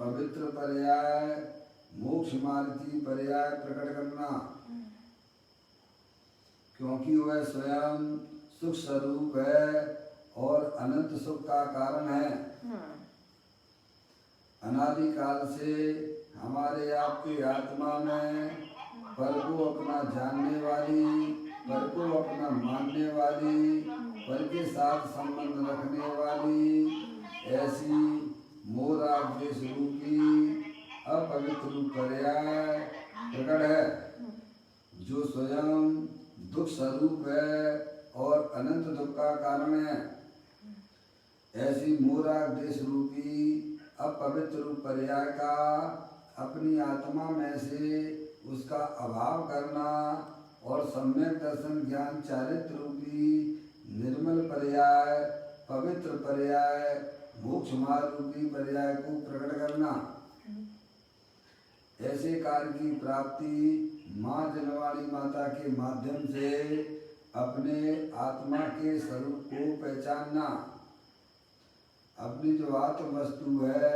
पवित्र पर्याय मोक्ष मार्ग की पर्याय प्रकट करना, क्योंकि वह स्वयं सुख स्वरूप है और अनंत सुख का कारण है। अनादि काल से हमारे आपकी आत्मा में पर को अपना जानने वाली, पर को अपना मानने वाली, पर के साथ संबंध रखने वाली ऐसी मोरादेश रूपी अपवित्र पर्याय प्रकट है, जो स्वयं दुख स्वरूप है और अनंत दुख का कारण है। ऐसी मोरादेश रूपी अपवित्र पर्याय का अपनी आत्मा में से उसका अभाव करना और सम्यक दर्शन ज्ञान चारित्र रूपी निर्मल पर्याय, पवित्र पर्याय, मोक्ष मार्ग रूपी पर्याय को प्रकट करना। ऐसे कार्य की प्राप्ति माँ जनवाणी माता के माध्यम से अपने आत्मा के स्वरूप को पहचानना। अपनी जो आत्म वस्तु है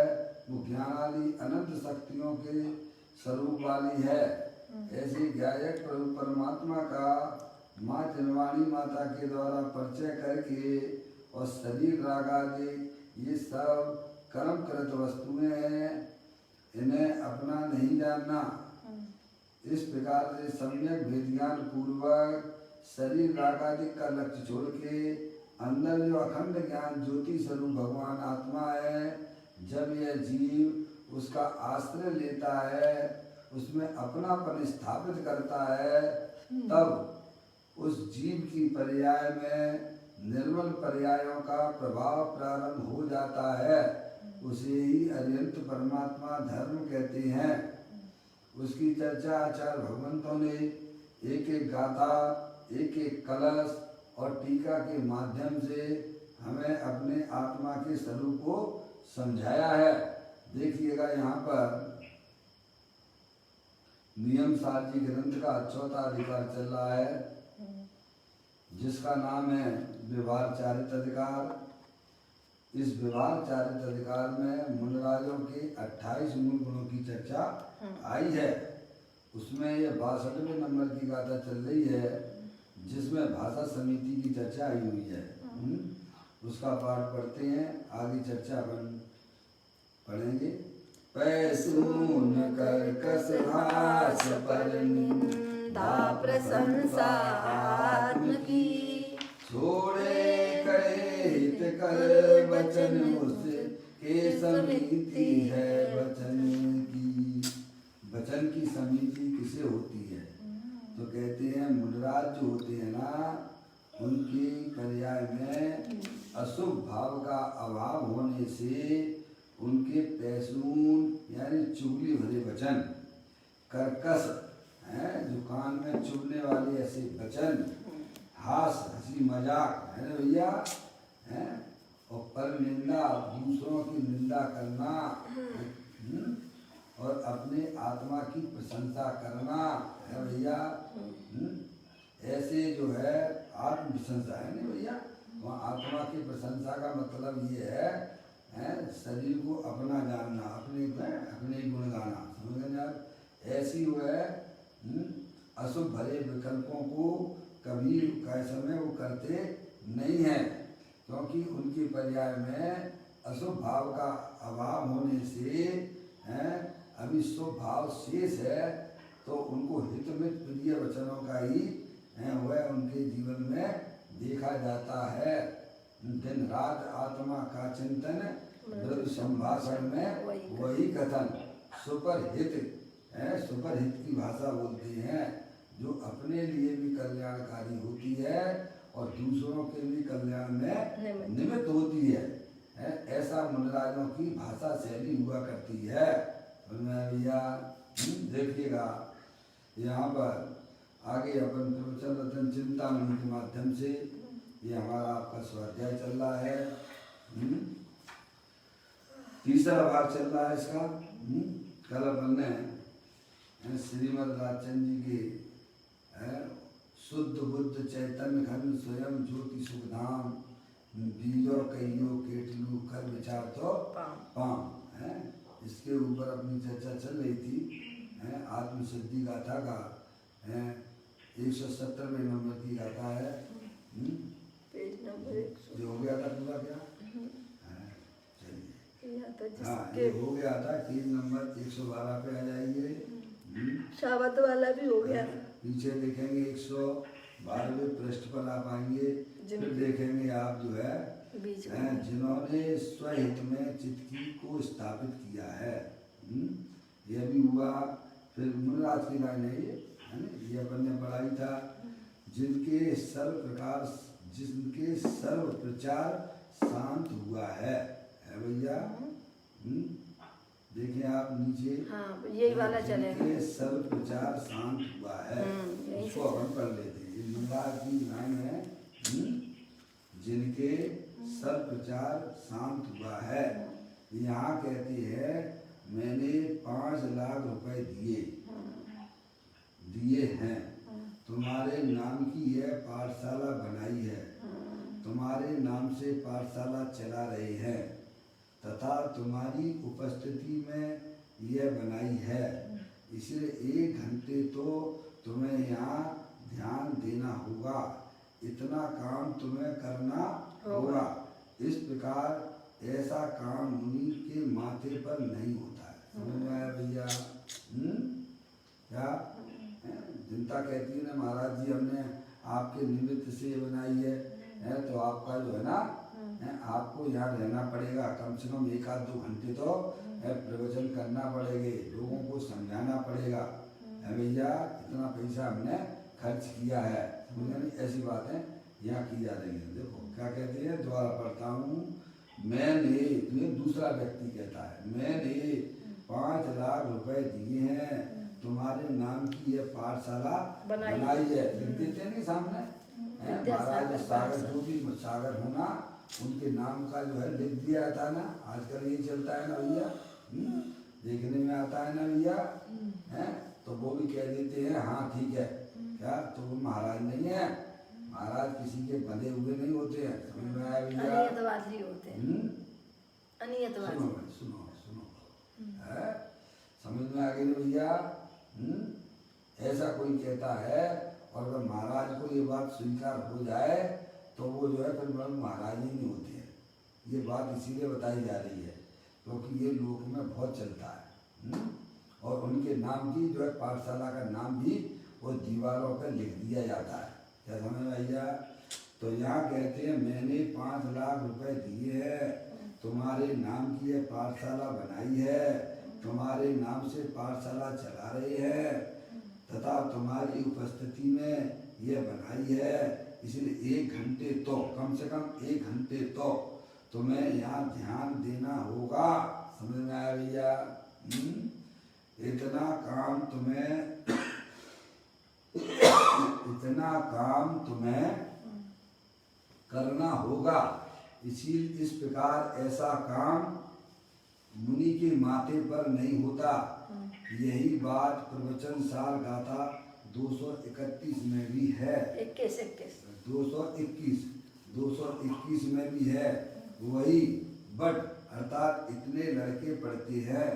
वो ज्ञानादि अनंत शक्तियों के स्वरूप वाली है। ऐसे गायक प्रभु परमात्मा का माँ जनवाणी माता के द्वारा परिचय करके और शरीर राग आदि ये सब कर्म कृत वस्तुएं हैं, इन्हें अपना नहीं जानना। इस प्रकार से सम्यक भेद ज्ञान पूर्वक शरीर राग आदि का लक्ष्य छोड़ के अंदर जो अखंड ज्ञान ज्योति स्वरूप भगवान आत्मा है, जब यह जीव उसका आश्रय लेता है, उसमें अपनापन स्थापित करता है, तब उस जीव की पर्याय में निर्मल पर्यायों का प्रभाव प्रारंभ हो जाता है। उसे ही अरिहंत परमात्मा धर्म कहते हैं। उसकी चर्चा आचार्य भगवंतों ने एक एक गाथा, एक एक कलश और टीका के माध्यम से हमें अपने आत्मा के स्वरूप को समझाया है। देखिएगा यहाँ पर नियम सारजी ग्रंथ का चौथा अधिकार चल रहा है, जिसका नाम है व्यवहार चारित अधिकार। इस व्यवहार चारित अधिकार में मुनिराजों के 28 मूल गुणों की चर्चा आई है। उसमें यह 62वें नंबर की गाथा चल रही है, जिसमें भाषा समिति की चर्चा आई हुई है। उसका पाठ पढ़ते हैं, आगे चर्चा पढ़ेंगे। पैसून कर्कश भाष पर निंदा प्रशंसा आत्म की, छोड़े करे हित कर वचन उसके समिति है वचन की। वचन की समिति किसे होती है? तो कहते हैं मुनिराज जो होते हैं ना, उनकी पर्याय में अशुभ भाव का अभाव होने से उनके पैसून यानी चुगली भरे वचन, कर्कश हैं जो कान में चुभने वाले ऐसे वचन, हास हंसी मजाक है ना भैया, हैं, और पर निंदा दूसरों की निंदा करना, और अपने आत्मा की प्रशंसा करना है भैया। ऐसे जो है आत्म प्रशंसा है ना भैया, वहाँ आत्मा की प्रशंसा का मतलब ये है शरीर को अपना जानना, अपने गुण गाना, समझ गए आप। ऐसी वो है अशुभ भरे विकल्पों को कभी समय वो करते नहीं है, क्योंकि उनके पर्याय में अशुभ भाव का अभाव होने से अभी शुभ भाव शेष है, तो उनको हित में प्रिय वचनों का ही वह उनके जीवन में देखा जाता है। दिन रात आत्मा का चिंतन, मृदु संभाषण में वही कथन, सुपरहित है, सुपरहित की भाषा बोलते हैं, जो अपने लिए भी कल्याणकारी होती है और दूसरों के भी कल्याण में निमित्त होती है। ऐसा मुनिराजों की भाषा शैली हुआ करती है। भैया देखिएगा यहाँ पर आगे अपन प्रवचन रतन चिंतामणि के माध्यम से ये हमारा आपका स्वाध्याय चल रहा है। तीसरा भाग चल रहा है इसका। कल अपन ने श्रीमद् राजचंद्र जी के शुद्ध बुद्ध चैतन्य खंड स्वयं ज्योति सुखधाम बीजो कईयो केटलू कर विचार तो पाम है, इसके ऊपर अपनी चर्चा चल रही थी, आत्मसिद्धि गाथा का 170वें नंबर की गाथा है। पेज नंबर 100 ये हो गया था पूरा क्या? चलिए, हाँ ये हो गया था। पेज नंबर 112 पे आ जाइए। शब्द वाला भी हो गया। पीछे देखेंगे 112वें पृष्ठ पर आप आएंगे, फिर देखेंगे आप जो है जिन्होंने स्वहित में चित्त को स्थापित किया है। यह भी हुआ। फिर मुनराज की लाइन है ये, है ना, ये अपन ने पढ़ाई था। जिनके सर्व प्रचार शांत हुआ है भैया। देखें आप नीचे, हाँ यही वाला चलेगा। जिनके सर्व प्रचार शांत हुआ है, इसको अपन पढ़ लेते हैं। ये मुनराज की लाइन है, जिनके सर्व प्रचार शांत हुआ है। यहाँ कहते हैं मैंने 5 लाख रुपए दिए हैं, तुम्हारे नाम की यह पाठशाला बनाई है, तुम्हारे नाम से पाठशाला चला रहे हैं तथा तुम्हारी उपस्थिति में यह बनाई है। इसलिए 1 घंटे तो तुम्हें यहाँ ध्यान देना होगा, इतना काम तुम्हें करना होगा। इस प्रकार ऐसा काम मुनि के माथे पर नहीं होता है। समझ में आया भैया? क्या जनता कहती है ना, महाराज जी हमने आपके निमित्त से बनाई है, तो आपका जो है ना, आपको यहाँ रहना पड़ेगा, कम से कम 1-2 घंटे तो प्रवचन करना पड़ेगा, लोगों को समझाना पड़ेगा। भैया इतना पैसा हमने खर्च किया है। ऐसी बातें यहाँ की जा रही है। देखो क्या कहते हैं, दोबारा पढ़ता हूँ। मैंने, तो दूसरा व्यक्ति कहता है, मैंने 5 लाख रुपए दिए हैं, तुम्हारे नाम की यह पाठशाला बनाई है। लिख देते नहीं सामने, महाराज सागर, जो भी सागर होना उनके नाम का जो है लिख दिया था ना। आजकल ये चलता है ना भैया, देखने में आता है ना भैया, तो वो भी कह देते हैं हाँ ठीक है। क्या तो वो महाराज नहीं है, महाराज किसी के बंधे हुए नहीं होते हैं। समझ में आया भैया? अनियतवादी होते हैं। अनियतवादी। सुनो समझ में आ गई भैया? ऐसा कोई कहता है और अगर महाराज को ये बात स्वीकार हो जाए तो वो जो है फिर महाराज ही नहीं होते हैं। ये बात इसीलिए बताई जा रही है क्योंकि ये लोक में बहुत चलता है। और उनके नाम की जो है पाठशाला का नाम भी वो दीवारों पर लिख दिया जाता है। क्या समझ में भैया? तो यहाँ कहते हैं मैंने 5 लाख रुपए दिए हैं, तुम्हारे नाम की ये पाठशाला बनाई है, तुम्हारे नाम से पाठशाला चला रहे हैं तथा तुम्हारी उपस्थिति में यह बनाई है। इसलिए 1 घंटे तो, कम से कम 1 घंटे तो तुम्हें यहाँ ध्यान देना होगा। समझ में आया भैया? इतना काम तुम्हें करना होगा। इस प्रकार ऐसा काम मुनि के माथे पर नहीं होता। यही बात प्रवचन सार गाथा 231 में भी है। 221 में भी है। वही बट अर्थात इतने लड़के पढ़ते हैं,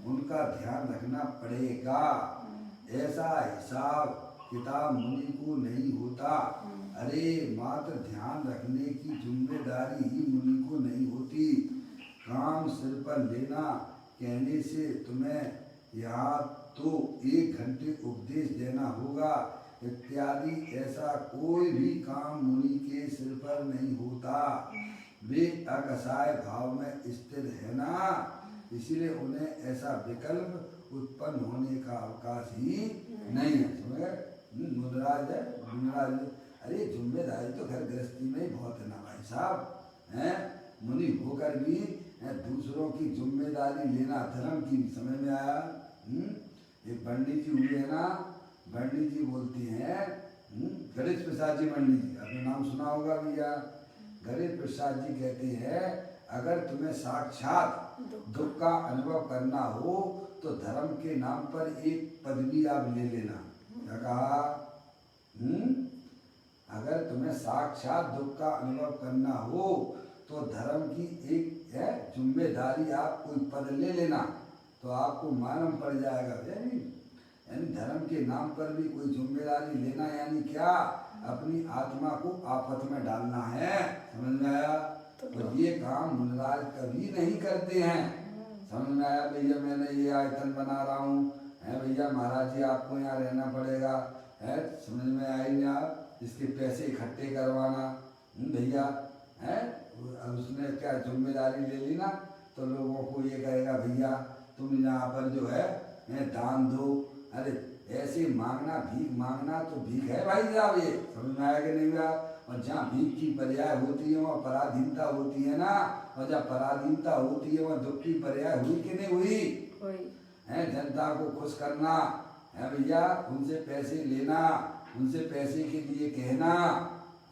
उनका ध्यान रखना पड़ेगा। ऐसा हिसाब किताब मुनि को नहीं होता। अरे मात्र ध्यान रखने की जिम्मेदारी ही मुनि को नहीं होती। काम सिर पर लेना कहने से तुम्हें यहाँ तो 1 घंटे उपदेश देना होगा इत्यादि ऐसा कोई भी काम मुनि के सिर पर नहीं होता। वे अकसाय भाव में स्थिर है ना, इसीलिए उन्हें ऐसा विकल्प उत्पन्न होने का अवकाश ही नहीं है। समझ गए? मुनराज है, मुनराज। अरे जिम्मेदारी तो घर गृहस्थी में ही बहुत है ना भाई साहब, हैं? मुनि होकर भी दूसरों की जिम्मेदारी लेना धर्म की। समझ में आया? एक पंडित जी हुए है ना, पंडित जी बोलते हैं, गणेश प्रसाद जी पंडित जी, आपने नाम सुना होगा भैया। गणेश प्रसाद जी कहते हैं अगर तुम्हें साक्षात दुख का अनुभव करना हो तो धर्म के नाम पर एक पदवी आप ले लेना। क्या कहा? अगर तुम्हें साक्षात दुख का अनुभव करना हो तो धर्म की एक जिम्मेदारी आप कोई पद ले लेना। तो आपको मालूम पड़ जाएगा। यानी धर्म के नाम पर भी कोई जिम्मेदारी लेना यानी क्या, अपनी आत्मा को आफत में डालना है। समझ में आया? तो ये काम मुनिराज कभी नहीं करते हैं। समझ में आया? भैया मैंने ये आयतन बना रहा हूँ, है भैया महाराज जी आपको यहाँ रहना पड़ेगा, है समझ में आई ना? आप इसके पैसे इकट्ठे करवाना भैया, है अब उसने क्या जिम्मेदारी ले ली ना, तो लोगों को ये कहेगा भैया तुम यहाँ पर जो है दान दो। अरे ऐसे मांगना, भीख मांगना तो भीख है भाई साहब, ये समझ में आया कि नहीं आया? और जहाँ भीख की पर्याय होती है वहाँ पराधीनता होती है ना, और जहाँ पराधीनता होती है वहाँ दुख की पर्याय हुई कि नहीं हुई? है जनता को खुश करना है भैया, उनसे पैसे लेना, उनसे पैसे के लिए कहना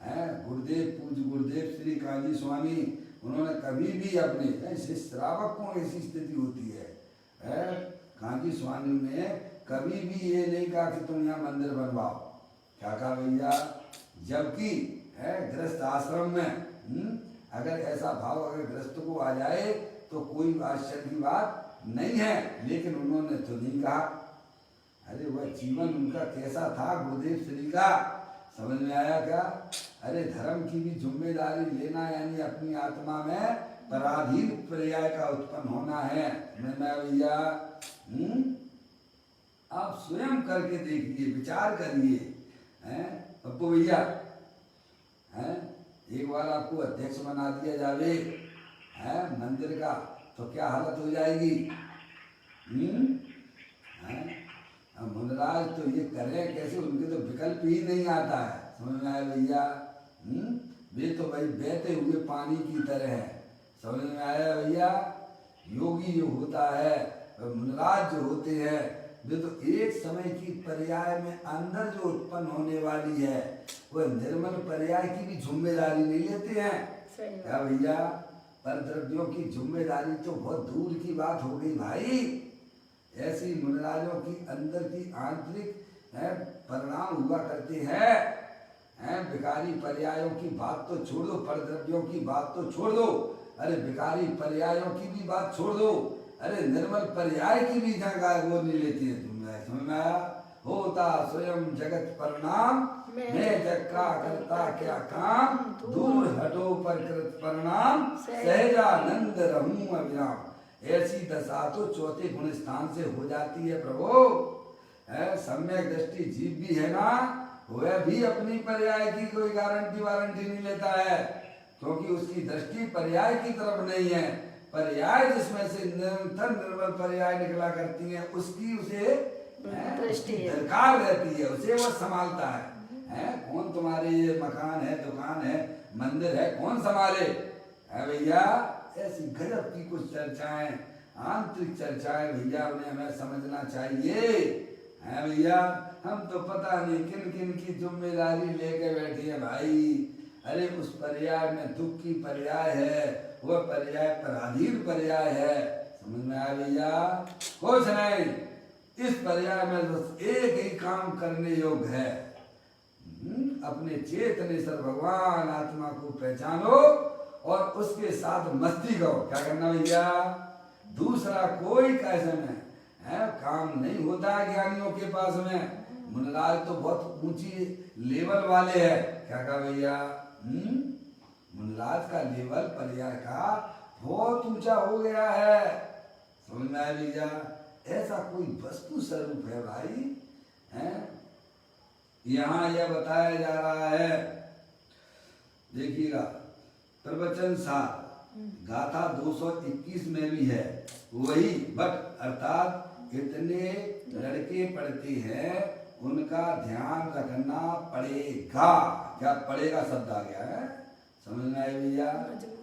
है। गुरुदेव पूज्य गुरुदेव श्री काजी स्वामी उन्होंने कभी भी अपने ऐसे श्रावक को ऐसी स्थिति होती है काजी स्वामी ने कभी भी ये नहीं कहा कि तुम यहाँ मंदिर बनवाओ। क्या कहा भैया? जबकि है गृहस्थ आश्रम में अगर ऐसा भाव अगर गृहस्थ को आ जाए तो कोई आश्चर्य की बात नहीं है, लेकिन उन्होंने तो नहीं कहा। अरे वह जीवन उनका कैसा था गुरुदेव श्री का, समझ में आया क्या? अरे धर्म की भी जिम्मेदारी लेना यानी अपनी आत्मा में पराधीन पर्याय का उत्पन्न होना है। मैं भैया आप स्वयं करके देखिए, विचार करिए। हैं पप्पू भैया, हैं एक बार आपको अध्यक्ष बना दिया जावे हैं मंदिर का, तो क्या हालत हो जाएगी? मुनिराज तो ये करें कैसे, उनके तो विकल्प ही नहीं आता है। समझ में आया भैया? वे तो भाई बहते हुए पानी की तरह है। समझ में आया भैया? योगी जो होता है, मुनिराज जो होते हैं, वे तो एक समय की पर्याय में अंदर जो उत्पन्न होने वाली है वह निर्मल पर्याय की भी जिम्मेदारी नहीं लेते हैं। क्या भैया? पर द्रव्यों की जिम्मेदारी तो बहुत दूर की बात हो गई भाई। ऐसी मुनिराजों की अंदर की आंतरिक परिणाम हुआ करते हैं। विकारी पर्यायों की बात तो छोड़ दो, पर द्रव्यों की बात तो छोड़ दो, अरे विकारी पर्यायों की भी बात छोड़ दो, अरे निर्मल पर्याय की भी जगह वो नहीं लेती है। तुम समझ में आया? होता स्वयं जगत परिणाम, मैं जग का करता क्या काम, दूर हटो पर कृत परिणाम, सहजानंद रहूं अविराम। ऐसी दशा तो चौथे गुण स्थान से हो जाती है प्रभु। सम्यक दृष्टि जीव भी है ना, वह भी अपनी पर्याय की कोई गारंटी वारंटी नहीं लेता है, क्योंकि उसकी दृष्टि पर्याय की तरफ नहीं है। पर्याय जिसमें से निरंतर निर्मल पर्याय निकला करती है उसकी उसे दरकार रहती है, उसे वह संभालता है। कौन तुम्हारे ये मकान है, दुकान है, मंदिर है, कौन संभाले? है भैया? ऐसी गजब की कुछ चर्चाएं, आंतरिक चर्चाएं भैया, उन्हें हमें समझना चाहिए। है भैया? हम तो पता नहीं किन किन की जिम्मेदारी लेके बैठे हैं भाई। अरे उस पर्याय में दुख की पर्याय है, वह पर्याय पराधीन पर्याय है। समझ में आया भैया? कुछ नहीं, इस पर्याय में बस एक ही काम करने योग्य है, अपने चेतनेश्वर भगवान आत्मा को पहचानो और उसके साथ मस्ती करो। क्या करना भैया? दूसरा कोई कैसे में काम नहीं होता है ज्ञानियों के पास में। मुनिराज तो बहुत ऊंची लेवल वाले हैं। क्या कहा भैया? मुनिराज का लेवल पर्याय का बहुत ऊंचा हो गया है। समझ में आया भैया? ऐसा कोई वस्तु स्वरूप है भाई। यहाँ यह बताया जा रहा है, देखिएगा प्रवचन 7 गाथा 221 में भी है वही, बट अर्थात इतने लड़के पढ़ते हैं उनका ध्यान रखना पड़ेगा। क्या पड़ेगा शब्द आ गया है, समझ में आए भैया?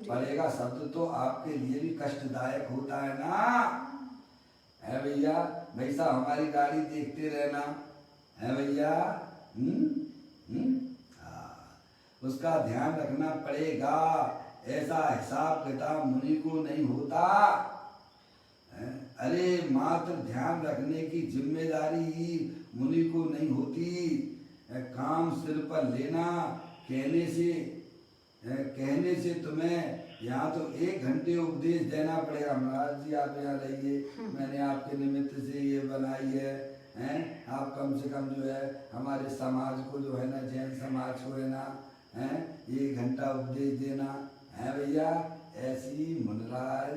पड़ेगा शब्द तो आपके लिए भी कष्टदायक होता है ना, है भैया? भाई साहब हमारी गाड़ी देखते रहना, है भैया? उसका ध्यान रखना पड़ेगा। ऐसा हिसाब किताब मुनि को नहीं होता। अरे मात्र ध्यान रखने की जिम्मेदारी ही मुनि को नहीं होती। काम सिर पर लेना कहने से तुम्हें यहाँ तो 1 घंटे उपदेश देना पड़ेगा। महाराज जी आप यहाँ रहिए, मैंने आपके निमित्त से ये बनाई है, हैं? आप कम से कम जो है हमारे समाज को जो है ना, जैन समाज को है ना, हैं 1 घंटा उपदेश देना है भैया। ऐसी मुनराज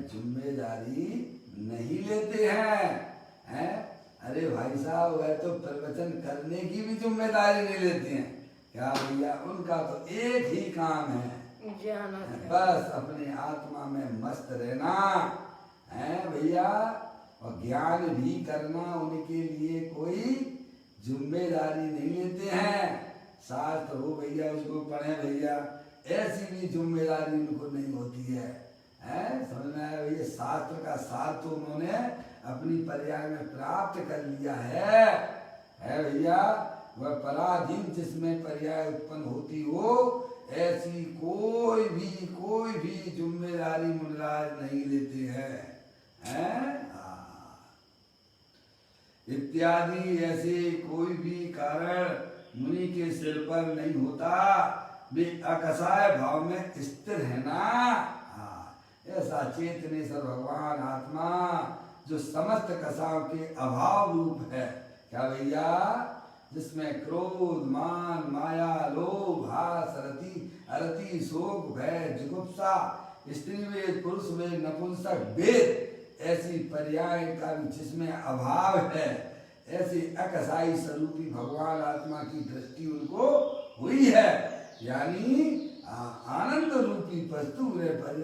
जिम्मेदारी नहीं लेते हैं। अरे भाई साहब वह तो प्रवचन करने की भी जिम्मेदारी नहीं लेते हैं। क्या भैया, उनका तो एक ही काम है, बस अपने आत्मा में मस्त रहना है भैया, और ज्ञान भी करना उनके लिए कोई जिम्मेदारी नहीं लेते हैं। शास्त्र हो भैया उसको पढ़े भैया, ऐसी भी जिम्मेदारी उनको नहीं होती है। समझ में आया भैया, शास्त्र का सार तो उन्होंने अपनी पर्याय में प्राप्त कर लिया है भैया। वह पराधीन जिसमें पर्याय उत्पन्न होती हो, ऐसी कोई भी जिम्मेदारी मुनराज नहीं लेते हैं। इत्यादि ऐसे कोई भी कारण मुनि के सिर पर नहीं होता, वे अकसाय भाव में स्थिर है ना। ऐसा चेतनेश्वर भगवान आत्मा जो समस्त कसाओं के अभाव रूप है, क्या भैया, जिसमें क्रोध मान माया लोभ हास अरति शोक भय जुगुप्सा स्त्री वेद पुरुष वेद नपुंसक वेद ऐसी पर्याय का भी जिसमें अभाव है, ऐसी अकसाई स्वरूपी भगवान आत्मा की दृष्टि उनको हुई है। यानी आनंद रूपी वस्तु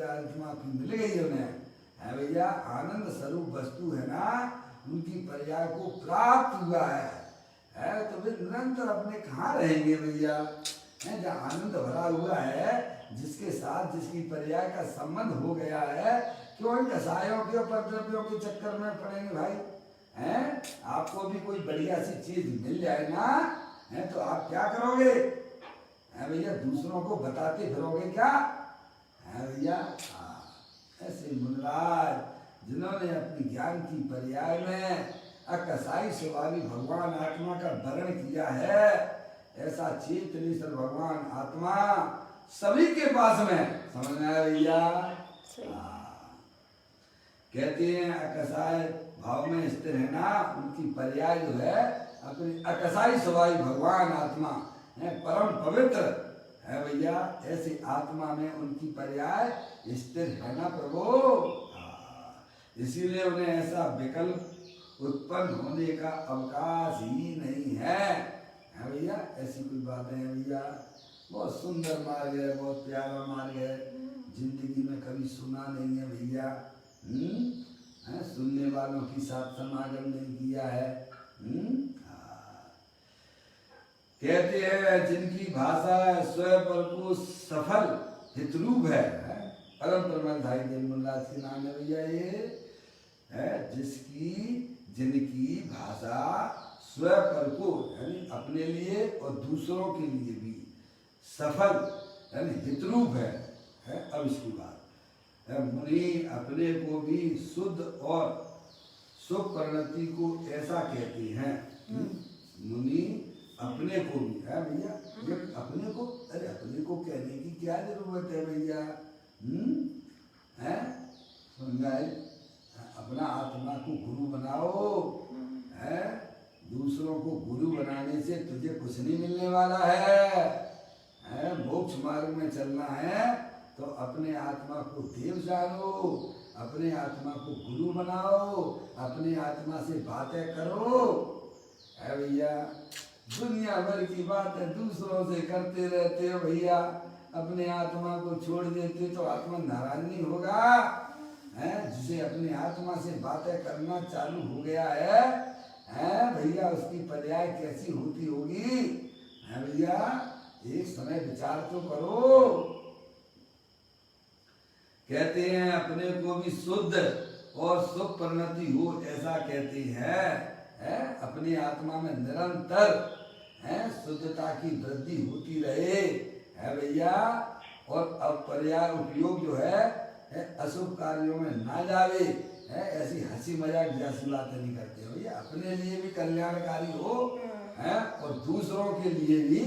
आत्मा की मिल गई उन्हें, है भैया। आनंद स्वरूप वस्तु है ना, उनकी पर्याय को प्राप्त हुआ है तो वे निरंतर अपने कहाँ रहेंगे भैया। जहाँ आनंद भरा हुआ है, जिसके साथ जिसकी पर्याय का संबंध हो गया है, क्यों इन कसायों के उपद्रवियों के चक्कर में पड़ेंगे भाई। आपको भी कोई बढ़िया सी चीज मिल जाए ना, तो आप क्या करोगे भैया, दूसरों को बताते फिरोगे क्या भैया। ऐसे मुनराज जिन्होंने अपनी ज्ञान की पर्याय में अकसाई स्वभावी भगवान आत्मा का वर्ण किया है, ऐसा चेतनेश्वर भगवान आत्मा सभी के पास में, समझ में आया भैया। कहते हैं अकसाई भाव में स्थिर है ना, उनकी पर्याय जो है अपनी अकसाई स्वभावी भगवान आत्मा है, परम पवित्र है भैया। ऐसी आत्मा में उनकी पर्याय स्थिर है ना प्रभु। इसीलिए उन्हें ऐसा विकल्प उत्पन्न होने का अवकाश ही नहीं है भैया। ऐसी कोई बात है भैया, बहुत सुंदर मार्ग है, बहुत प्यारा मार्ग है, जिंदगी में कभी सुना नहीं है भैया। सुनने वालों के साथ समागम नहीं किया है। कहते हैं जिनकी भाषा स्वयं पर को सफल हितरूप है, परम परमधारी देव मुनराज के नाम है भैया। ये है जिनकी भाषा स्वयं पर को यानी अपने लिए और दूसरों के लिए भी सफल यानी हितरूप है। अब इसकी बात मुनि अपने को भी शुद्ध और शुभ परिणति को ऐसा कहते हैं। मुनि अपने को भी है भैया, अपने को, अरे अपने को कहने की क्या जरूरत है भैया। अपना आत्मा को गुरु बनाओ, है दूसरों को गुरु बनाने से तुझे कुछ नहीं मिलने वाला है। मोक्ष मार्ग में चलना है तो अपने आत्मा को देव जानो, अपने आत्मा को गुरु बनाओ, अपने आत्मा से बातें करो है भैया। दुनिया भर की बातें दूसरों से करते रहते हो भैया, अपने आत्मा को छोड़ देते तो आत्मा नाराज नहीं होगा। जिसे अपने आत्मा से बातें करना चालू हो गया है भैया, उसकी पर्याय कैसी होती होगी है भैया। एक समय विचार तो करो। कहते हैं अपने को भी शुद्ध और सुख परिणति हो ऐसा कहते हैं। अपनी आत्मा में निरंतर शुद्धता की वृद्धि होती रहे है भैया, और अपर्याय उपयोग जो है अशुभ कार्यों में ना जावे, ऐसी हंसी मजाक जैसी बातें नहीं करते भैया। अपने लिए भी कल्याणकारी हो और दूसरों के लिए भी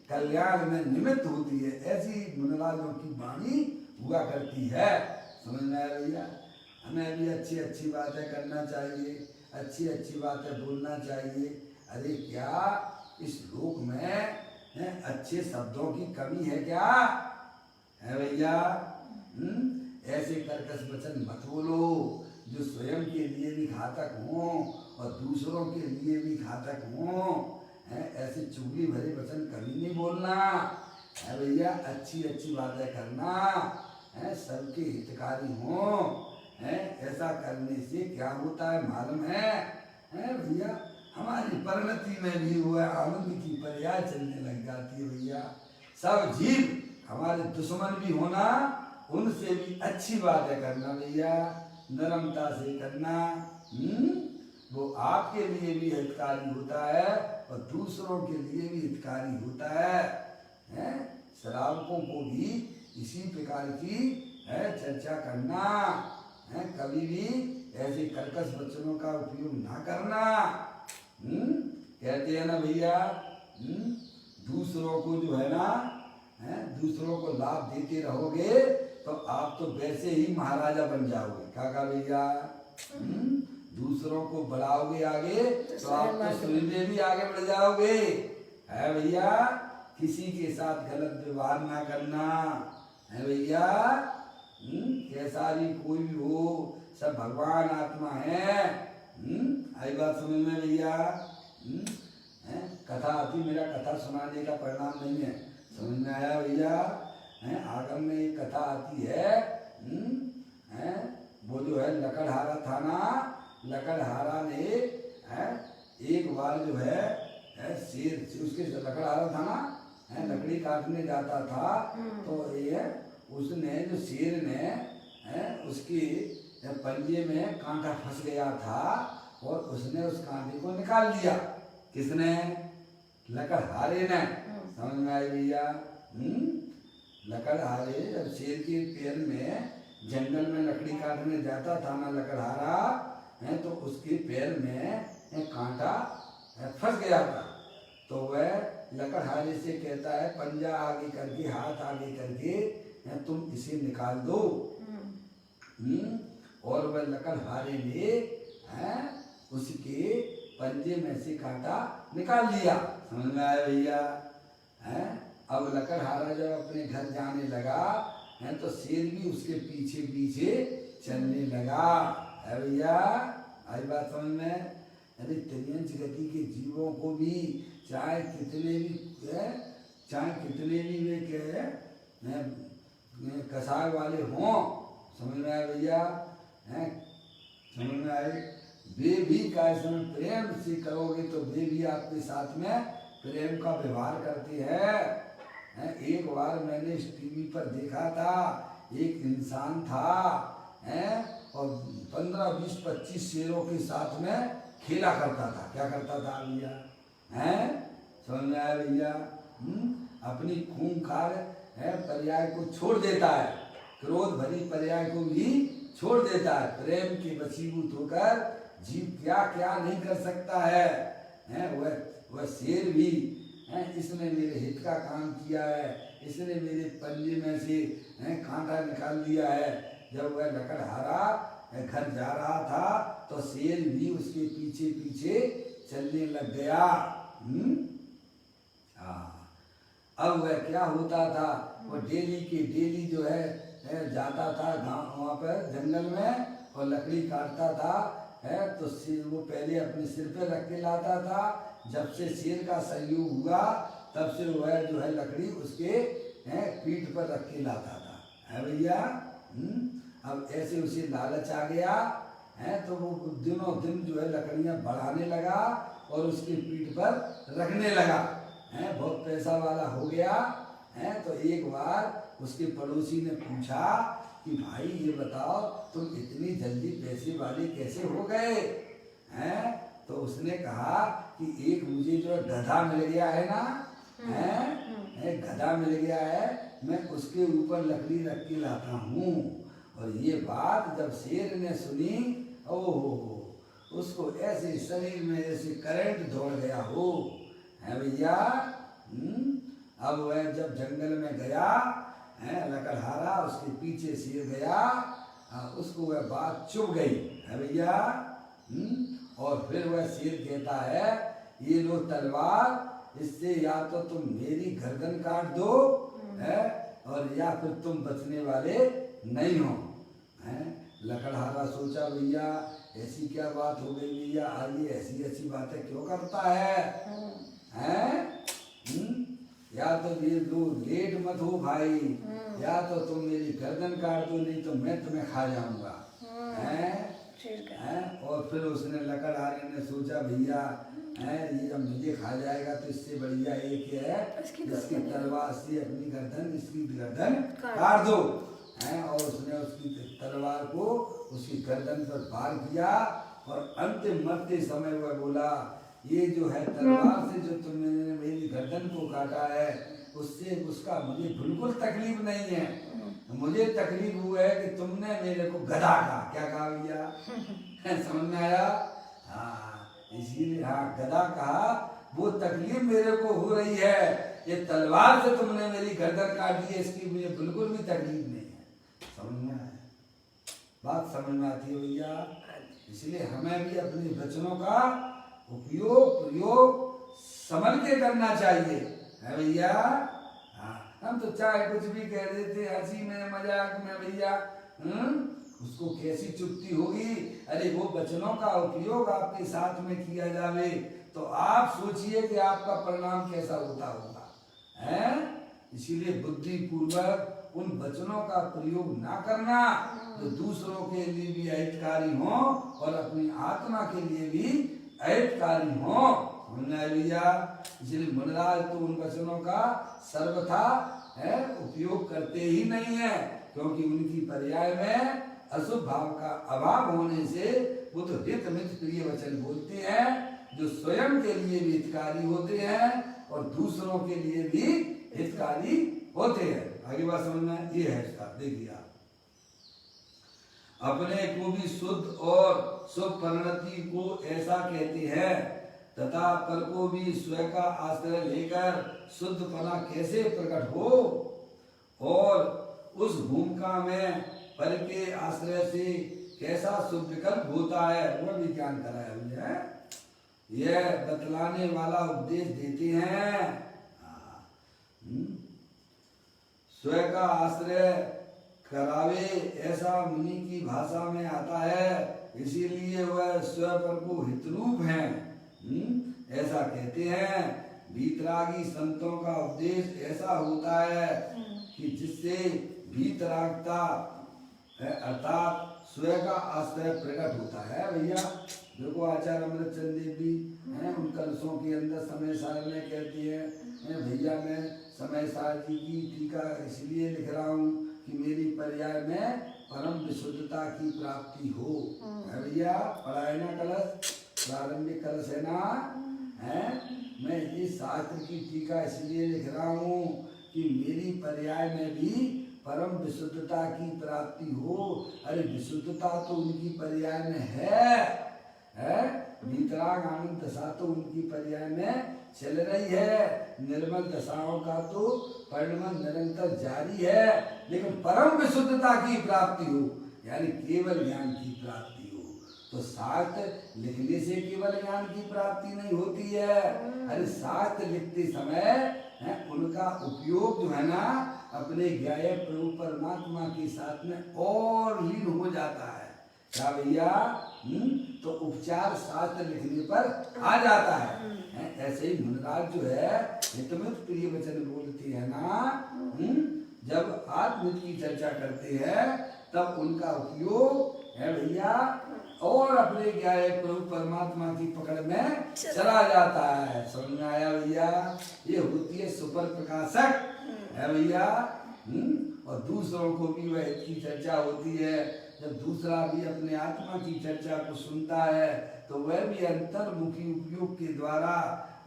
कल्याण में निमित्त होती है, ऐसी मुनराजों की वाणी हुआ करती है। समझ में आया भैया? हमें भी अच्छी अच्छी बातें करना चाहिए, अच्छी अच्छी बातें बोलना चाहिए। अरे क्या इस लोक में अच्छे शब्दों की कमी है क्या है भैया? ऐसे कर्कश वचन मत बोलो जो स्वयं के लिए भी घातक हों और दूसरों के लिए भी घातक हों। ऐसे चुगली भरे वचन कभी नहीं बोलना है भैया। अच्छी अच्छी बातें करना है, सबके हितकारी हों। ऐसा करने से क्या होता है मालूम है भैया? हमारी परिणति में भी वो आनंद की पर्याय चलने लग जाती है भैया। सब जीव हमारे दुश्मन भी होना, उनसे भी अच्छी बातें करना भैया, नरमता से करना। वो आपके लिए भी हितकारी होता है और दूसरों के लिए भी हितकारी होता है। श्रावकों को भी इसी प्रकार की चर्चा करना है, कभी भी ऐसे कर्कश वचनों का उपयोग ना करना। कहते हैं ना भैया, दूसरों को जो है ना, दूसरों को लाभ देते रहोगे तो आप तो वैसे ही महाराजा बन जाओगे। काका भैया, दूसरों को बढ़ाओगे आगे तो आप तो स्वयं में भी आगे बढ़ जाओगे। है भैया, किसी के साथ गलत व्यवहार ना करना है भैया। कैसा भी कोई भी हो, सब भगवान आत्मा है। आई बात समझ में भैया? कथा आती, मेरा कथा सुनाने का परिणाम नहीं है। समझ में आया भैया? आगम में एक कथा आती है। वो जो है लकड़हारा था ना, लकड़हारा ने एक बार जो है शेर, उसके लकड़हारा था ना, लकड़ी काटने जाता था तो ये उसने जो शेर ने उसकी पंजे में कांटा फंस गया था और उसने उस कांटे को निकाल दिया। किसने? लकड़हारे ने। समझ में आई भैया? लकड़हारे जब शेर के पैर में जंगल में लकड़ी काटने जाता था ना लकड़हारा, तो उसके पैर में कांटा फंस गया था। तो वह लकड़हारे से कहता है, पंजा आगे करके, हाथ आगे करके तुम इसे निकाल दो। और वह लकड़हारे ने उसके पंजे में से कांटा निकाल दिया। समझ में आया भैया? अब लकड़हारा जब अपने घर जाने लगा तो शेर भी उसके पीछे पीछे चलने लगा। है भैया? आई बात समझ में? अरे त्रियंच गति के जीवों को भी चाहे कितने भी वे के कसाय वाले हों, समझ में आए भैया? समझ में आए? वे भी कैसे प्रेम से करोगे तो वे भी आपके साथ में प्रेम का व्यवहार करते हैं। एक बार मैंने टीवी पर देखा था, एक इंसान था और 15, 20, 25 शेरों के साथ में खेला करता था। क्या करता था भैया? समझ में आया भैया? अपनी खूंखार पर्याय को छोड़ देता है, क्रोध भरी पर्याय को भी छोड़ देता है। प्रेम के वशीभूत होकर जीव क्या क्या नहीं कर सकता है। वह शेर भी इसने मेरे हित का काम किया है, इसने मेरे पंजे में से कांटा निकाल दिया है। जब वह लकड़हारा घर जा रहा था तो शेर भी उसके पीछे पीछे चलने लग गया। अब वह क्या होता था, वो डेली के डेली जो है जाता था गांव, वहाँ पर जंगल में, और लकड़ी काटता था तो वो पहले अपने सिर पे रख के लाता था। जब से शेर का संयोग हुआ तब से वह जो है लकड़ी उसके पीठ पर रख के लाता था। है भैया? अब ऐसे उसे लालच आ गया तो वो दिनों दिन जो है लकड़ियाँ बढ़ाने लगा और उसकी पीठ पर रखने लगा। बहुत पैसा वाला हो गया। तो एक बार उसके पड़ोसी ने पूछा कि भाई ये बताओ तुम इतनी जल्दी पैसे वाले कैसे हो गए? तो उसने कहा कि एक मुझे जो गधा मिल गया है ना, गधा मिल गया है, मैं उसके ऊपर लकड़ी रख के लाता हूँ। और ये बात जब शेर ने सुनी, ओहो, उसको ऐसे शरीर में ऐसे करंट दौड़ गया हो। है भैया? अब वह जब जंगल में गया है लकड़हारा, उसके पीछे शेर गया, उसको वह बात चुभ गई है भैया। और फिर वह शेर कहता है ये लो तलवार, इससे या तो तुम मेरी गर्दन काट दो है और या फिर तुम बचने वाले नहीं हो। हैं लकड़हारा सोचा भैया ऐसी क्या बात हो गई भैया, आज ये ऐसी ऐसी बातें क्यों करता है हैं? या तो ये दो लेट मत हो भाई, या तो तुम मेरी गर्दन काट दो, नहीं तो मैं तुम्हें खा जाऊंगा हैं? और फिर उसने लकड़हारे ने सोचा भैया है ये जब मुझे खा जाएगा तो इससे बढ़िया एक है इसकी तलवार से अपनी गर्दन इसकी गर्दन काट दो हैं। और उसने उसकी तलवार को उसकी गर्दन पर वार किया और अंतिम मरते समय वह बोला ये जो है तलवार से जो तुमने मेरी गर्दन को काटा है उससे उसका मुझे बिल्कुल तकलीफ नहीं है, मुझे तकलीफ हुआ है कि तुमने मेरे को गधा कहा। क्या कहा भैया समझ में आया? हाँ इसीलिए हाँ गधा कहा, वो तकलीफ मेरे को हो रही है, ये तलवार से तुमने मेरी गर्दन काटी है इसकी मुझे बिल्कुल भी तकलीफ नहीं है। समझ में आया? बात समझ में आती है भैया? इसलिए हमें भी अपने वचनों का उपयोग प्रयोग समझ के करना चाहिए है भैया। हाँ हम तो चाहे कुछ भी कह देते हंसी में मजाक में भैया, उसको कैसी चुप्ती होगी। अरे वो वचनों का उपयोग आपके साथ में किया जावे तो आप सोचिए कि आपका परिणाम कैसा होता होगा हैं। इसीलिए बुद्धि पूर्वक उन वचनों का प्रयोग ना करना जो दूसरों के लिए भी अहितकारी हो और अपनी आत्मा के लिए भी अहितकारी हो। हमने भैया इसलिए मुनिराज तो उन वचनों का सर्वथा है उपयोग करते ही नहीं है, क्योंकि उनकी पर्याय में अशुभ भाव का अभाव होने से वो तो हित मित प्रिय वचन बोलते हैं जो स्वयं के लिए भी हितकारी होते हैं और दूसरों के लिए भी हितकारी होते हैं। आगे बात समझना ये है इसका, देखिए आप अपने को भी शुद्ध और शुभ परिणति को ऐसा कहते हैं तथा पर को भी स्वयं का आश्रय लेकर शुद्धपना कैसे प्रकट हो और उस भूमिका में पर के आश्रय से कैसा शुभ विकल्प होता है वह भी ज्ञान कराया मुझे यह बतलाने वाला उपदेश देते हैं। स्वयं का आश्रय करावे ऐसा मुनि की भाषा में आता है, इसीलिए वह स्वयं पर को हितरूप है ऐसा कहते हैं। वीतरागी संतों का उपदेश ऐसा होता है कि जिससे वीतरागता अर्थात स्वयं का आश्रय प्रकट होता है। भैया देखो आचार्य अमृतचंद देव भी हैं उन कलशों के अंदर समय सार में कहती है भैया मैं समय सार जी की टीका इसलिए लिख रहा हूँ कि मेरी पर्याय में परम विशुद्धता की प्राप्ति हो। है भैया पढ़ाए ना कलश, प्रारंभिक कलश है ना है। मैं ये शास्त्र की टीका इसलिए लिख रहा हूँ कि मेरी पर्याय में भी परम विशुद्धता की प्राप्ति हो। अरे विशुद्धता तो उनकी पर्याय में है वीतराग आनंद दशा तो उनकी पर्याय में चल रही है, निर्मल दशाओं का तो परिणमन निरंतर जारी है, लेकिन परम विशुद्धता की प्राप्ति हो यानी केवल ज्ञान की प्राप्ति हो। तो शास्त्र लिखने से केवल ज्ञान की प्राप्ति नहीं होती है। अरे शास्त्र लिखते समय उनका उपयोग जो है ना अपने ज्ञाय प्रभु परमात्मा के साथ में और लीन हो जाता है। क्या भैया तो उपचार शास्त्र लिखने पर आ जाता है। ऐसे ही मुनिराज जो है हितमित प्रिय वचन बोलते हैं ना जब आत्महित की चर्चा करते हैं तब उनका उपयोग है भैया और अपने ज्ञाय प्रभु परमात्मा की पकड़ में चला जाता है। समझ में आया भैया? ये होती है सुपर प्रकाशक है भैया। और दूसरों को भी वह की चर्चा होती है। जब दूसरा भी अपने आत्मा की चर्चा को सुनता है तो वह भी अंतर्मुखी उपयोग के द्वारा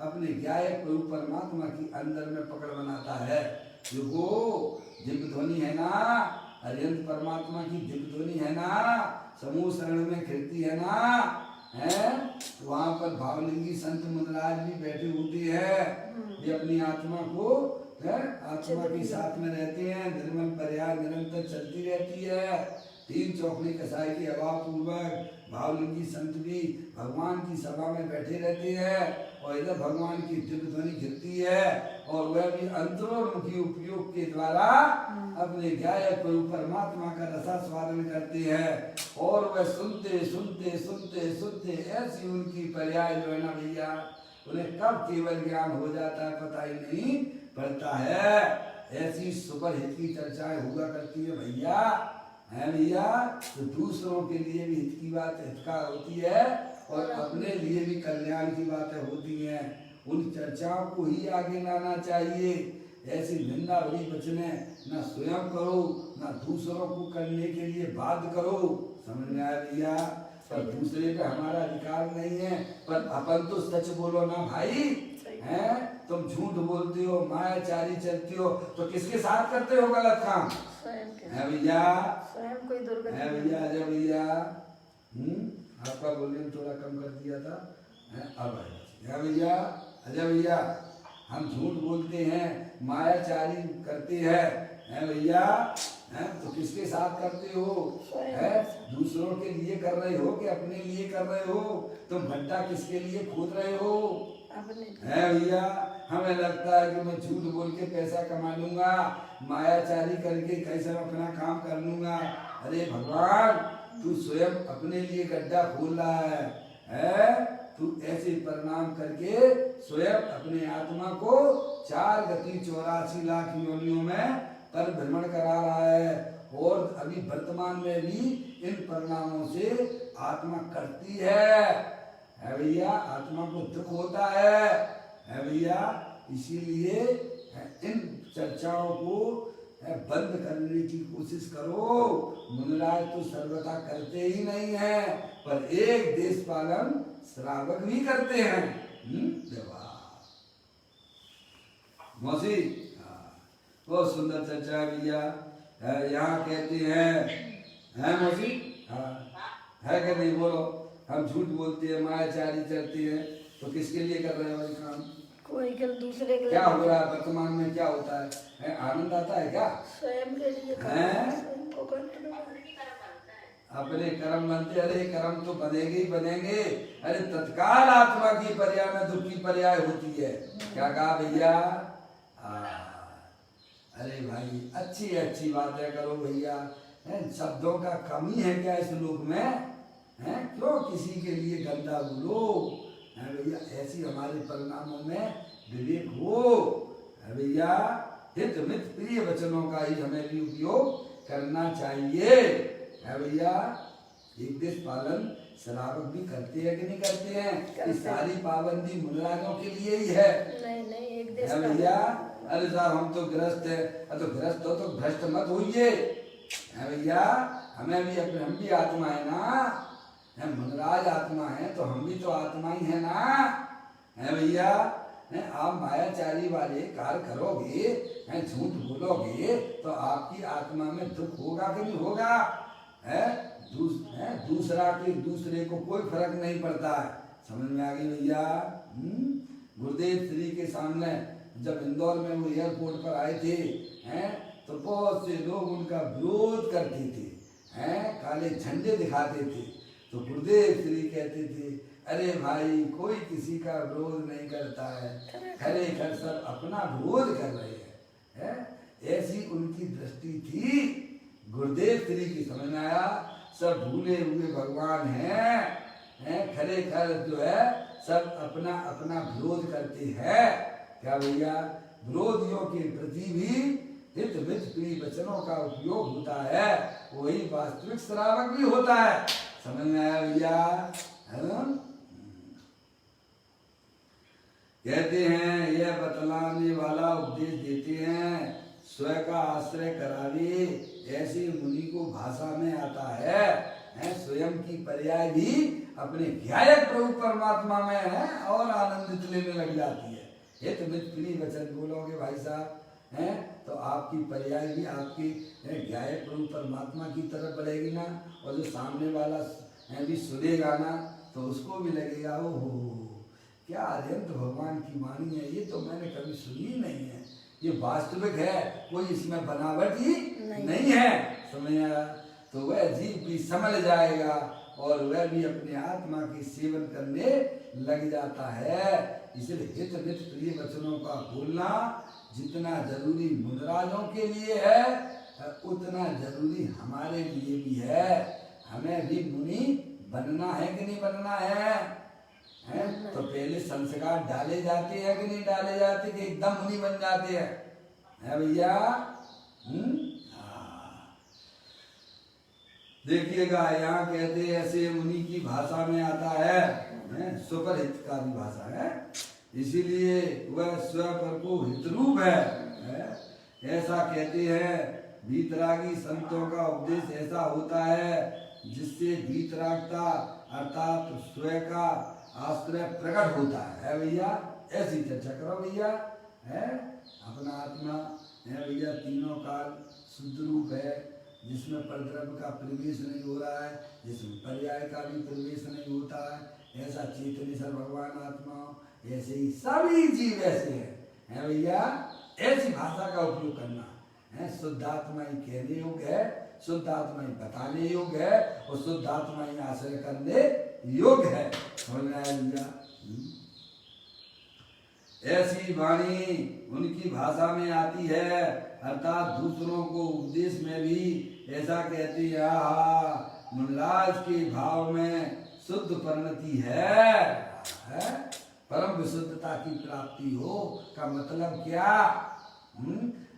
अपने ज्ञाय प्रभु परमात्मा की अंदर में पकड़ बनाता है। जो वो दिव्य ध्वनि है ना, अरिहंत परमात्मा की दिव्य ध्वनि है ना, समूह शरण में कीर्ति है ना है, वहाँ पर भावलिंगी संत मुनिराज भी बैठे होते हैं। वे अपनी आत्मा को है आत्मा के साथ में रहते हैं। निर्मल पर्याय निरंतर चलती रहती है। तीन चौकड़ी कसाई के अभाव पूर्वक भावलिंगी संत भी भगवान की सभा में बैठे रहते हैं और इधर भगवान की दिव्य ध्वनि गिरती है और वह भी अंतरोन्मुखी उपयोग के द्वारा अपने गायक गुरु परमात्मा का रसास्वादन करते हैं और वह सुनते सुनते सुनते सुनते ऐसी उनकी पर्याय जो है ना भैया, उन्हें कब केवल ज्ञान हो जाता है पता ही नहीं पड़ता है। ऐसी सुपर हित की चर्चाएं हुआ करती है भैया, है भैया, तो दूसरों के लिए भी हित की बात हितकार होती है और अपने लिए भी कल्याण की बातें होती हैं। उन चर्चाओं को ही आगे लाना चाहिए। ऐसी निंदा भरी वचने न स्वयं करो न दूसरों को करने के लिए बाध्य करो। समझ में आया भैया? पर दूसरे पे हमारा अधिकार नहीं है, पर अपन तो सच बोलो ना भाई, हैं? तुम झूठ बोलते हो, मायाचारी चलती हो, तो किसके साथ करते हो गलत काम? है भैया, स्वयं कोई दुर्गति है भैया, अजय भैया, आपका वॉल्यूम थोड़ा कम कर दिया था, अब है भैया, अजय भैया, हम झूठ बोलते हैं, मायाचारी करते हैं, है भैया, हैं? तो किसके साथ करते हो? है दूसरों के लिए कर रहे हो कि अपने लिए कर रहे हो? तुम भट्टा किसके लिए खोद रहे हो? है भैया, हमें लगता है कि मैं झूठ बोल के पैसा कमा लूंगा, मायाचारी करके कैसे अपना काम कर लूंगा। अरे भगवान, तू स्वयं अपने लिए गड्ढा खोल रहा है? तू ऐसे परिणाम करके स्वयं अपने आत्मा को 4 गति 84 लाख योनियों में पर भ्रमण करा रहा है और अभी वर्तमान में भी इन परिणामों से आत्मा करती है भैया, आत्मा को दुख होता है भैया। इसीलिए इन चर्चाओं को बंद करने की कोशिश करो। मुनिराज तो सर्वथा करते ही नहीं है, पर एक देश पालन श्रावक भी करते हैं। मौसी, बहुत सुंदर चर्चा है भैया। यहाँ कहते हैं मौसी, है कि नहीं? बोलो, हम झूठ बोलते हैं, मायाचारी चलती है, तो किसके लिए कर रहे हो ये काम? कोई के दूसरे के क्या हो रहा है वर्तमान में? क्या होता है? आनंद आता है क्या? स्वयं के लिए अपने कर्म बनते। अरे कर्म तो बनेंगे ही बनेंगे। अरे तत्काल आत्मा की पर्याय में दुख की पर्याय होती है। क्या कहा भैया? अरे भाई, अच्छी अच्छी बातें करो भैया। शब्दों का कमी है क्या इस लोक में? क्यों किसी के लिए गंदा बोलो? है भैया, ऐसी हमारे परिणामों में विवेक हो। है भैया, हित मित प्रिय वचनों का ही हमें भी उपयोग करना चाहिए। है भैया, एक देश पालन श्रावक भी करते हैं कि नहीं करते हैं? इस सारी पाबंदी मुनिराजों के लिए ही है। नहीं, एक देश है भैया। अरे साहब, हम तो गृहस्थ है, तो गृहस्थ हो तो भ्रष्ट मत होइए। है भैया, हमें भी अपने, हम भी आत्मा है ना, मुनिराज आत्मा है तो हम भी तो आत्मा ही है ना। है भैया, आप मायाचारी वाले कार्य करोगे, झूठ बोलोगे, तो आपकी आत्मा में दुख होगा कि नहीं होगा? दूसरा के दूसरे को कोई फर्क नहीं पड़ता है। समझ में आ गई भैया? गुरुदेव श्री के सामने जब इंदौर में वो एयरपोर्ट पर आए थे, तो बहुत से लोग उनका विरोध करते थे, काले झंडे दिखाते थे। तो गुरुदेव श्री कहते थे, अरे भाई, कोई किसी का विरोध नहीं करता है, खरेखर सब अपना विरोध कर रहे हैं। ऐसी उनकी दृष्टि थी। गुरुदेव श्री की समझ में आया, सब भूले हुए भगवान हैं, खरेखर जो है सब अपना अपना विरोध करते हैं। क्या भैया? विरोधियों के प्रति भी हित मित प्रिय वचनों का उपयोग होता है, वही वास्तविक श्रावक भी होता है। समझ में आया भैया? कहते हैं, यह बतलाने वाला उपदेश देते हैं, स्वयं का आश्रय करावे, ऐसे मुनि को भाषा में आता है। स्वयं की पर्याय भी अपने ज्ञायक प्रभु परमात्मा में है और आनंदित लेने लग जाती है। हित मित प्रिय वचन बोलोगे भाई साहब, तो आपकी पर्याय भी आपकी ज्ञायक प्रभु परमात्मा की तरफ बढ़ेगी ना, और जो सामने वाला भी सुनेगा ना, तो उसको भी लगेगा, ओहो क्या अत्यंत भगवान की वाणी है, ये तो मैंने कभी सुनी ही नहीं है, ये वास्तविक है, कोई इसमें बनावट ही नहीं। नहीं है। समझ आया? तो वह जीव भी समझ जाएगा और वह भी अपने आत्मा की सेवन करने लग जाता है। इसलिए हित मित प्रिय वचनों का बोलना जितना जरूरी मुनिराजों के लिए है उतना जरूरी हमारे लिए भी है। हमें भी मुनि बनना है कि नहीं बनना है? हैं? तो पहले संस्कार डाले जाते हैं कि नहीं डाले जाते कि एकदम मुनि बन जाते हैं? है भैया? हाँ। देखिएगा यहाँ कहते हैं ऐसे मुनि की भाषा में आता है, सुपर हितकारी भाषा है, इसीलिए वह स्वपर को हितरूप है। ऐसा कहते हैं वीतरागी संतों का उपदेश ऐसा होता है जिससे वीतरागता अर्थात स्वयं का आश्रय प्रकट होता है भैया। ऐसी चर्चा करो भैया। है अपना आत्मा है भैया, तीनों काल शुद्ध रूप है जिसमें परद्रव्य का प्रवेश नहीं हो रहा है, जिसमें पर्याय का भी प्रवेश नहीं होता है। ऐसा चेतनेश्वर भगवान आत्मा, ऐसे ही सभी जीव ऐसे हैं भैया। ऐसी भाषा का उपयोग करना है। शुद्ध आत्मा ही कहने योग्य है, शुद्ध आत्मा ही बताने योग्य है और शुद्ध आत्मा ही आश्रय करने योग्य है। समझ में आया भैया? ऐसी वाणी उनकी भाषा में आती है, अर्थात दूसरों को उपदेश में भी ऐसा कहती है। मुनिराज के भाव में शुद्ध परिणति है, परम विशुद्धता की प्राप्ति हो का मतलब क्या?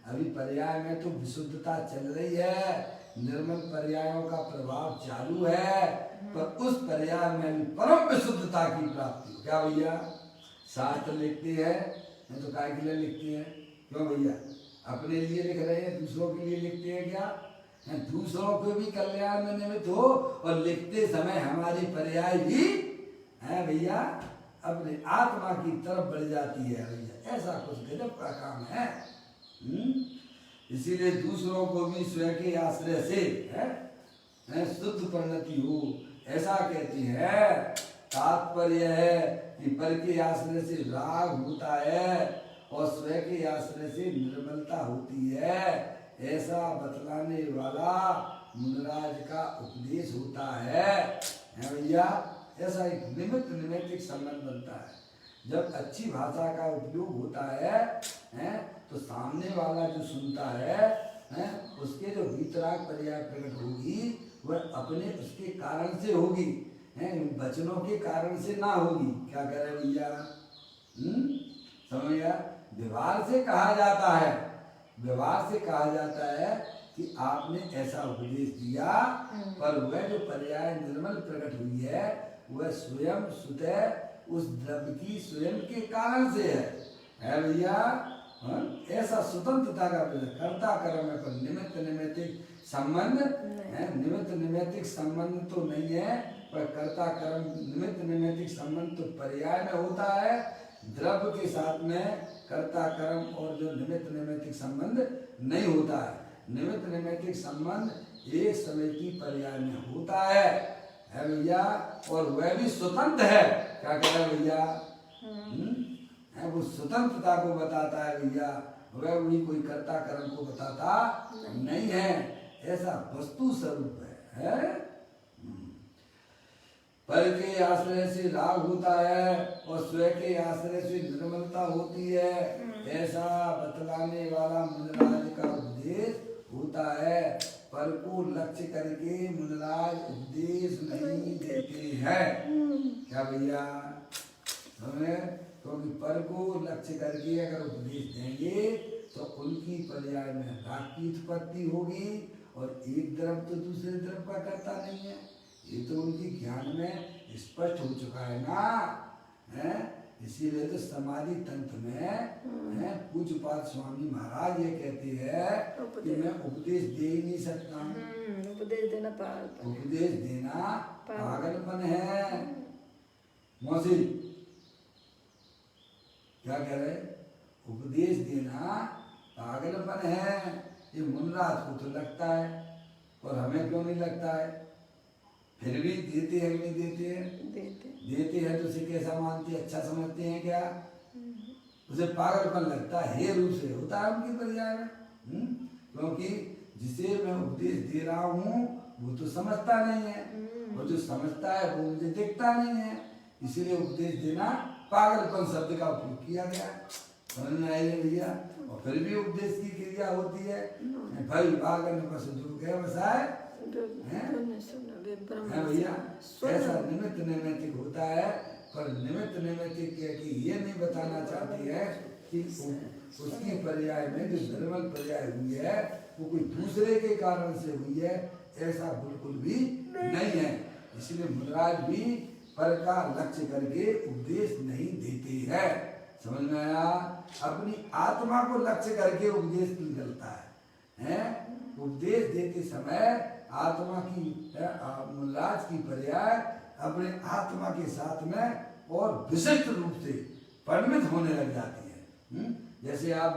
अभी पर्याय में तो विशुद्धता चल रही है, निर्मल पर्यायों का प्रभाव चालू है, पर उस पर्याय में भी परम विशुद्धता की प्राप्ति हो। क्या भैया? शास्त्र लिखते हैं नहीं तो काय के लिए लिखते हैं? क्यों भैया? अपने लिए लिख रहे हैं, दूसरों के लिए लिखते हैं क्या? दूसरों को भी कल्याण में निमित्त हो और लिखते समय हमारी पर्याय भी है भैया अपने आत्मा की तरफ बढ़ जाती है भैया। ऐसा कुछ गजब का काम है। इसीलिए दूसरों को भी स्वयं के आश्रय से शुद्ध परिणति हो ऐसा कहती है। तात्पर्य है कि पर के आश्रय से राग होता है और स्वयं के आश्रय से निर्मलता होती है, ऐसा बतलाने वाला मुनिराज का उपदेश होता है भैया। ऐसा एक निमित्त निमित्तिक संबंध बनता है। जब अच्छी भाषा का उपयोग होता है तो सामने वाला जो सुनता है उसके जो वीतराग पर्याय प्रकट होगी वह अपने उसके कारण से होगी, वचनों के कारण से ना होगी। क्या कह रहे भैया? समझ गया? व्यवहार से कहा जाता है, व्यवहार से कहा जाता है कि आपने ऐसा उपदेश दिया, पर वह जो पर्याय निर्मल प्रकट हुई है वह स्वयं स्वतः उस द्रव्य की स्वयं के कारण से है भैया। ऐसा स्वतंत्रता का कर्ता कर्म पर निमित्त निमित्तिक संबंध निमित्त निमित्तिक संबंध तो नहीं है, पर कर्ता कर्म निमित्त निमित्तिक संबंध तो पर्याय में होता है। द्रव्य के साथ में कर्ता कर्म और जो निमित्त निमित्तिक संबंध नहीं होता है। निमित्त निमित्तिक संबंध एक समय की पर्याय में होता है भैया, और वह भी स्वतंत्र है। क्या कह रहे भैया? वो स्वतंत्रता को बताता है भैया, वह भी कोई कर्ता कर्म को बताता नहीं है। ऐसा वस्तु स्वरूप है। पर के आश्रय से राग होता है और स्वयं के आश्रय से निर्मलता होती है, ऐसा बतलाने वाला मुनिराज का उपदेश होता है। पर को लक्ष्य करके मुनिराज उपदेश नहीं देते हैं। क्या भैया? क्योंकि पर को लक्ष्य करके अगर उपदेश देंगे तो उनकी पर्याय में राग की उत्पत्ति होगी और एक द्रव्य तो दूसरे द्रव्य का करता नहीं है। ये तो उनकी ज्ञान में स्पष्ट हो चुका है ना। इसीलिए तो समाधि तंत्र में पूज्यपाद स्वामी महाराज ये कहते हैं कि मैं उपदेश दे ही नहीं सकता। उपदेश देना पागलपन, उपदेश देना पागलपन है। मौसी क्या कह रहे? उपदेश देना पागलपन है। ये मुनिराज को तो लगता है और हमें क्यों नहीं लगता है? फिर भी देते हैं नहीं देते हैं? देते हैं तो उसे कैसा मानते हैं? अच्छा समझते हैं क्या? उसे पागलपन लगता है, हे रूप से होता है उनकी पर्याय में। क्योंकि जिसे मैं उपदेश दे रहा हूँ वो तो समझता नहीं है, और जो समझता है वो मुझे देखता नहीं है, इसीलिए उपदेश देना पागलपन शब्द का उपयोग किया गया। समझ में आइए भैया। और फिर भी उपदेश की क्रिया होती है, भाई वागन बस जो गए बसाए है भैया। ऐसा निमित्त नैमित्तिक होता है, पर निमित्त नैमित्तिक कि ये नहीं बताना चाहती है कि उसकी पर्याय में जो निर्मल पर्याय हुई है वो कोई दूसरे के कारण से हुई है, ऐसा बिल्कुल भी नहीं है। इसलिए मुनिराज भी पर का लक्ष्य करके उपदेश नहीं देते हैं। समझ में आया? अपनी आत्मा को लक्ष्य करके उपदेश निकलता है। उपदेश देते समय आत्मा की मुनिराज की पर्याय अपने आत्मा के साथ में और विशिष्ट रूप से परिणित होने लग जाती है। जैसे आप